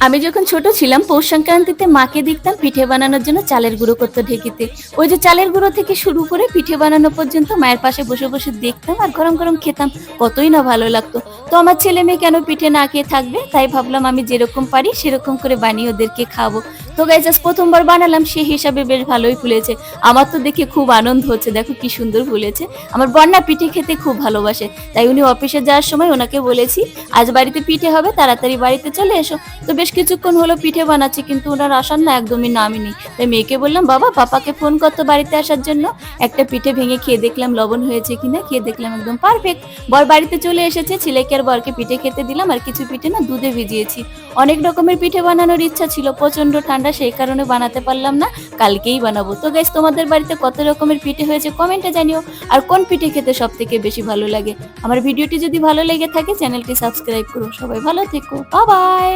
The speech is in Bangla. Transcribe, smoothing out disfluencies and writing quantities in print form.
আমি যখন ছোট ছিলাম পৌষ সংক্রান্তিতে মাকে দেখতাম পিঠে বানানোর জন্য চালের গুঁড়ো করতে ঢেঁকিতে। ওই যে চালের গুঁড়ো থেকে শুরু করে পিঠে বানানো পর্যন্ত মায়ের পাশে বসে বসে দেখতাম আর গরম গরম খেতাম। কতই না ভালো লাগতো। তো আমার ছেলে মেয়ে কেন পিঠে না খেয়ে থাকবে, তাই ভাবলাম আমি যেরকম পারি সেরকম করে বানিয়ে ওদেরকে খাবো। তো গাইস আজ প্রথমবার বানালাম, সেই হিসাবে বেশ ভালোই ফুলেছে। আমার তো দেখে খুব আনন্দ হচ্ছে, দেখো কি সুন্দর ফুলেছে। আমার বন্যা পিঠে খেতে খুব ভালোবাসে, তাই উনি অফিসে যাওয়ার সময় ওনাকে বলেছি আজ বাড়িতে পিঠে হবে, তাড়াতাড়ি বাড়িতে চলে এসো। তো বেশ কিছুক্ষণ হলো পিঠে বানাচ্ছি, কিন্তু ওনার আসার না একদমই নামই নেই। তাই মেয়েকে বললাম, বাবা পাপাকে ফোন করতো বাড়িতে আসার জন্য। একটা পিঠে ভেঙে খেয়ে দেখলাম লবণ হয়েছে কিনা, খেয়ে দেখলাম একদম পারফেক্ট। বর বাড়িতে চলে এসেছে, ছেলেকে আর বরকে পিঠে খেতে দিলাম, আর কিছু পিঠে না দুধে ভিজিয়েছি। অনেক রকমের পিঠে বানানোর ইচ্ছা ছিল, প্রচন্ড ঠান্ডা সেই কারণে বানাতে পারলাম না, কালকেই বানাবো। তো গাইস তোমাদের বাড়িতে কত রকমের পিঠে হয়েছে কমেন্টে জানিও, আর কোন পিঠে খেতে সব থেকে বেশি ভালো লাগে। আমার ভিডিওটি যদি ভালো লেগে থাকে চ্যানেলটি সাবস্ক্রাইব করো। সবাই ভালো থেকো, বাই বাই।